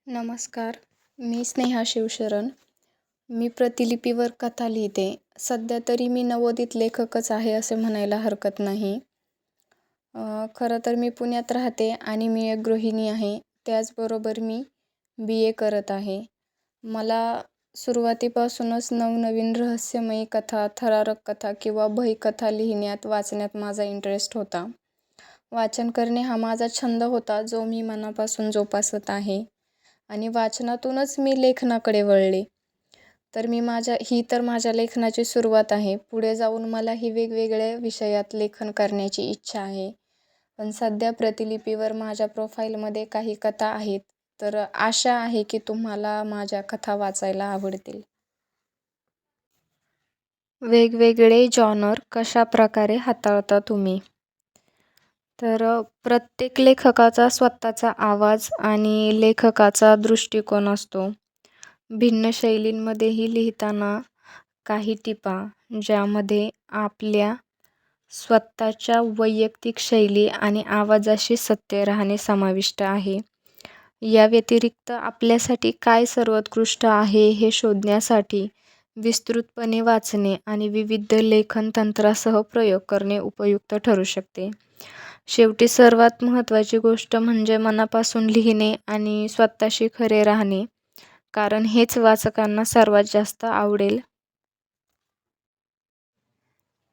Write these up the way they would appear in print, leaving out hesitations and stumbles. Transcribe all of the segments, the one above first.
नमस्कार. मी स्नेहा शिवशरण. मी प्रतिलिपीवर कथा लिहिते. सध्या तरी मी नवोदित लेखकच आहे असे म्हणायला हरकत नाही. खरं तर मी पुण्यात राहते आणि मी एक गृहिणी आहे. त्याचबरोबर मी BA करत आहे. मला सुरुवातीपासूनच नवनवीन रहस्यमयी कथा, थरारक कथा किंवा भयकथा लिहिण्यात, वाचण्यात माझा इंटरेस्ट होता. वाचन करणे हा माझा छंद होता, जो मी मनापासून जोपासत आहे. आणि वाचनातूनच मी लेखनाकडे वळले. तर माझ्या लेखनाची सुरुवात आहे. पुढे जाऊन मलाही वेगवेगळ्या विषयात लेखन करण्याची इच्छा आहे. पण सध्या प्रतिलिपीवर माझ्या प्रोफाईलमध्ये काही कथा आहेत. तर आशा आहे की तुम्हाला माझ्या कथा वाचायला आवडतील. वेगवेगळे जॉनर कशाप्रकारे हाताळता तुम्ही? प्रत्येक लेखकाचा स्वतःचा आवाज आणि लेखकाचा दृष्टिकोन असतो. भिन्न शैलींमध्येही लिहिताना काही टिपा, ज्यामध्ये आपल्या स्वतःच्या वैयक्तिक शैली आणि आवाजाशी सत्य राहणे समाविष्ट आहे. या व्यतिरिक्त आपल्यासाठी काय सर्वोत्कृष्ट आहे हे शोधण्यासाठी विस्तृतपणे वाचणे आणि विविध लेखन तंत्रासह प्रयोग करणे उपयुक्त ठरू शकते. शेवटी सर्वात महत्त्वाची गोष्ट म्हणजे मनापासून लिहिणे आणि स्वतःशी खरे राहणे, कारण हेच वाचकांना सर्वात जास्त आवडेल.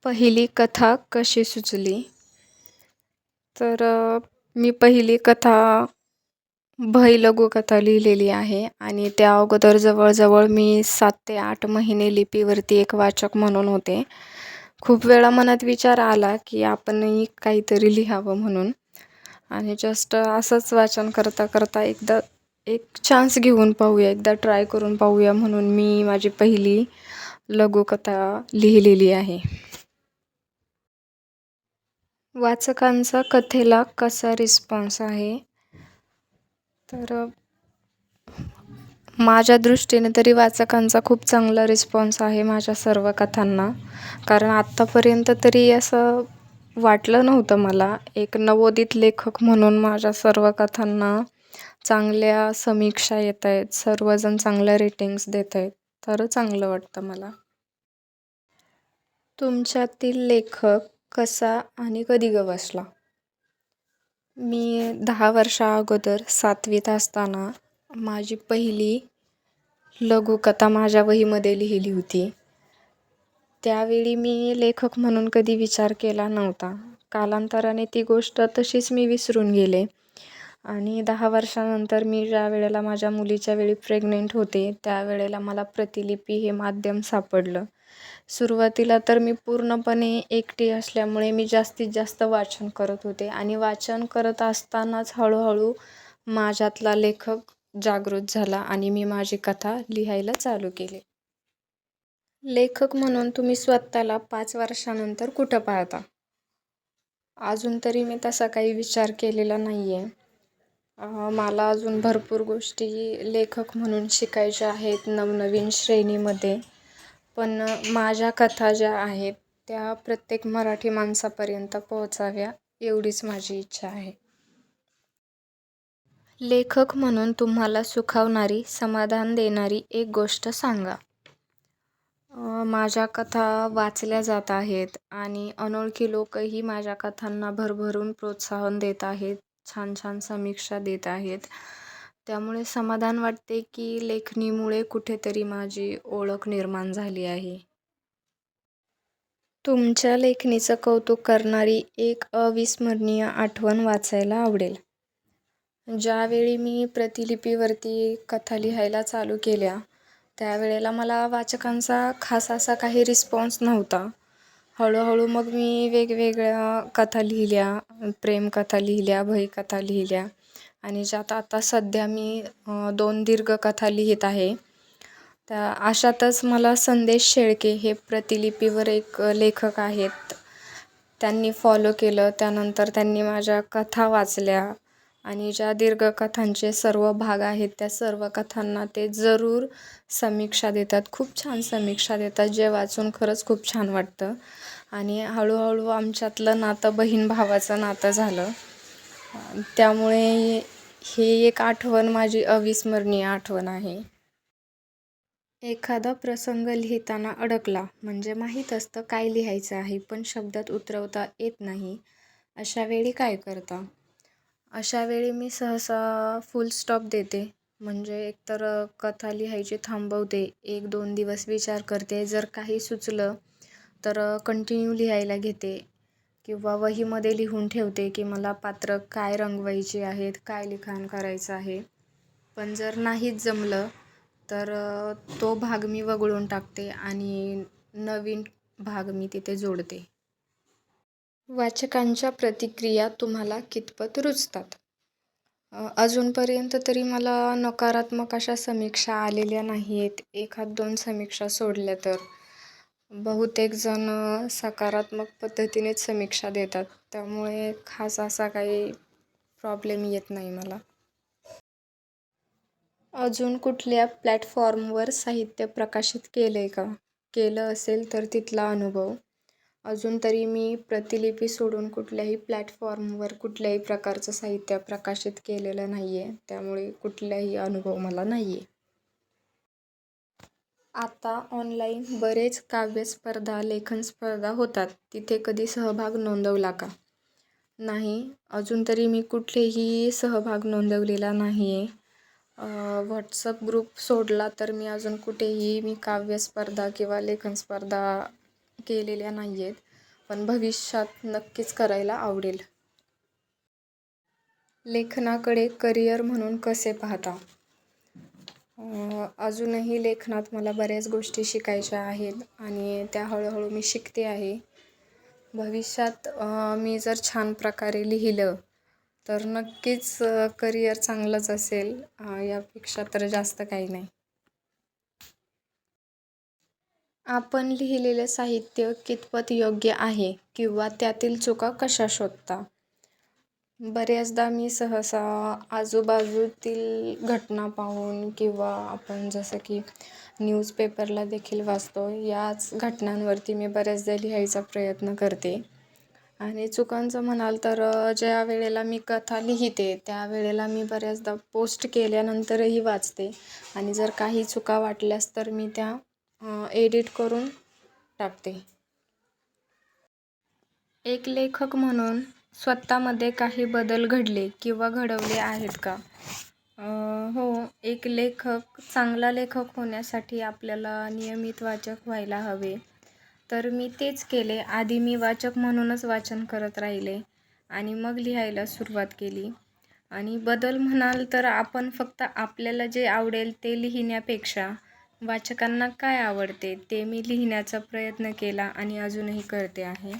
पहिली कथा कशी सुचली? मी पहिली कथा भय लघुकथा लिहिलेली आहे आणि त्या अगोदर जवळजवळ मी 7 ते 8 महिने लिपीवरती एक वाचक म्हणून होते. खूप वेळा मनात विचार आला की आपणही काहीतरी लिहावं म्हणून, आणि जस्ट असंच वाचन करता करता एकदा एक चान्स घेऊन पाहूया, एकदा ट्राय करून पाहूया म्हणून मी माझी पहिली लघुकथा लिहिलेली आहे. वाचकांचा कथेला कसा रिस्पॉन्स आहे? माझ्या दृष्टीने तरी वाचकांचा खूप चांगला रिस्पॉन्स आहे माझ्या सर्व कथांना. कारण आत्तापर्यंत तरी असं वाटलं नव्हतं मला. एक नवोदित लेखक म्हणून माझ्या सर्व कथांना चांगल्या समीक्षा येत आहेत, सर्वजण चांगल्या रेटिंग्स देत आहेत, तर चांगलं वाटतं मला. तुमच्यातील लेखक कसा आणि कधी गवसला? मी 10 वर्षा अगोदर 7वीत असताना माझी पहिली लघुकथा माझ्या वहीमध्ये लिहिली होती. त्यावेळी मी लेखक म्हणून कधी विचार केला नव्हता. कालांतराने ती गोष्ट तशीच मी विसरून गेले. आणि 10 वर्षानंतर मी ज्या वेळेला माझ्या मुलीच्या वेळी प्रेग्नेंट होते, त्यावेळेला मला प्रतिलिपी हे माध्यम सापडलं. सुरुवातीला तर मी पूर्णपणे एकटी असल्यामुळे मी जास्तीत जास्त वाचन करत होते आणि वाचन करत असतानाच हळूहळू माझ्यातला लेखक जागृत झाला आणि मी माझी कथा लिहायला चालू केली. लेखक म्हणून तुम्ही स्वतःला 5 वर्षानंतर कुठं पाहता? अजून तरी मी तसा काही विचार केलेला नाही आहे. मला अजून भरपूर गोष्टी लेखक म्हणून शिकायच्या आहेत नवनवीन श्रेणीमध्ये. पण माझ्या कथा ज्या आहेत त्या प्रत्येक मराठी माणसापर्यंत पोहोचाव्या, एवढीच माझी इच्छा आहे. लेखक म्हणून तुम्हाला सुखावणारी, समाधान देणारी एक गोष्ट सांगा. माझ्या कथा वाचल्या जात आहेत आणि अनोळखी लोकही माझ्या कथांना भरभरून प्रोत्साहन देत आहेत, छान छान समीक्षा देत आहेत. त्यामुळे समाधान वाटते की लेखणीमुळे कुठेतरी माझी ओळख निर्माण झाली आहे. तुमच्या लेखणीचं कौतुक करणारी एक अविस्मरणीय आठवण वाचायला आवडेल. ज्यावेळी मी प्रतिलिपीवरती कथा लिहायला चालू केल्या, त्यावेळेला मला वाचकांचा खास असा काही रिस्पॉन्स नव्हता. हळूहळू मग मी वेगवेगळ्या कथा लिहिल्या, प्रेमकथा लिहिल्या, भयकथा लिहिल्या आणि ज्यात आता सध्या मी 2 दीर्घकथा लिहित आहे. त्या अशातच मला संदेश शेळके हे प्रतिलिपीवर एक लेखक आहेत. त्यांनी फॉलो केलं. त्यानंतर त्यांनी माझ्या कथा वाचल्या आणि ज्या दीर्घकथांचे सर्व भाग आहेत त्या सर्व कथांना ते जरूर समीक्षा देतात. खूप छान समीक्षा देतात, जे वाचून खरंच खूप छान वाटतं. आणि हळूहळू आमच्यातलं नातं बहीण भावाचं नातं झालं. त्यामुळे हे एक आठवण माझी अविस्मरणीय आठवण आहे. एखादा प्रसंग लिहिताना अडकला म्हणजे माहीत असतं काय लिहायचं आहे, पण शब्दात उतरवता येत नाही. अशा वेळी काय करता? अशा वेळी मी सहसा फुल स्टॉप देते. म्हणजे एकतर कथा लिहायची थांबवते. 1-2 दिवस विचार करते. जर काही सुचलं तर कंटिन्यू लिहायला घेते किंवा वहीमध्ये लिहून ठेवते की मला पात्र काय रंगवायची आहेत, काय लिखाण करायचं आहे. पण जर नाहीच जमलं तर तो भाग मी वगळून टाकते आणि नवीन भाग मी तिथे जोडते. वाचकांच्या प्रतिक्रिया तुम्हाला कितपत रुचतात? अजूनपर्यंत तरी मला नकारात्मक अशा समीक्षा आलेल्या नाही आहेत. 1-2 समीक्षा सोडल्या तर. बहुतेक जण सकारात्मक पद्धतीनेच समीक्षा देतात. त्यामुळे खास असा काही प्रॉब्लेम येत नाही मला. अजून कुठल्या प्लॅटफॉर्मवर साहित्य प्रकाशित केलं आहे का? केलं असेल तर तिथला अनुभव. अजून तरी मी प्रतिलिपी सोडून कुठल्याही प्लॅटफॉर्मवर कुठल्याही प्रकारचं साहित्य प्रकाशित केलेलं नाही आहे. त्यामुळे कुठलाही अनुभव मला नाही आहे. आता ऑनलाईन बरेच काव्यस्पर्धा, लेखन स्पर्धा होतात. तिथे कधी सहभाग नोंदवला का? नाही, अजून तरी मी कुठलेही सहभाग नोंदवलेला नाही आहे. व्हॉट्सअप ग्रुप सोडला तर मी अजून कुठेही काव्यस्पर्धा किंवा लेखन स्पर्धा केलेल्या नाही आहेत. पण भविष्यात नक्कीच करायला आवडेल. लेखनाकडे करिअर म्हणून कसे पाहता? अजूनही लेखनात मला बऱ्याच गोष्टी शिकायच्या आहेत आणि त्या हळूहळू मी शिकते आहे. भविष्यात मी जर छान प्रकारे लिहिलं तर नक्कीच करिअर चांगलंच असेल. यापेक्षा तर जास्त काही नाही. आपण लिहिलेले साहित्य कितपत योग्य आहे किंवा त्यातील चुका कशा शोधता? बऱ्याचदा मी सहसा आजूबाजूतील घटना पाहून किंवा आपण जसं की न्यूजपेपरला देखील वाचतो, याच घटनांवरती मी बऱ्याचदा लिहायचा प्रयत्न करते. आणि चुकांचं म्हणाल तर ज्या वेळेला मी कथा लिहिते त्यावेळेला मी बऱ्याचदा पोस्ट केल्यानंतरही वाचते आणि जर काही चुका वाटल्यास तर मी त्या एडिट करून टाकते. एक लेखक म्हणून स्वतःमध्ये काही बदल घडले किंवा घडवले आहेत का? हो, एक चांगला लेखक होण्यासाठी आपल्याला नियमित वाचक व्हायला हवे. तर मी तेच केले. आधी मी वाचक म्हणूनच वाचन करत राहिले आणि मग लिहायला सुरुवात केली. आणि बदल म्हणाल तर आपण फक्त आपल्याला जे आवडेल ते लिहिण्यापेक्षा वाचकांना काय आवडते ते मी लिहिण्याचा प्रयत्न केला आणि अजूनही करते आहे.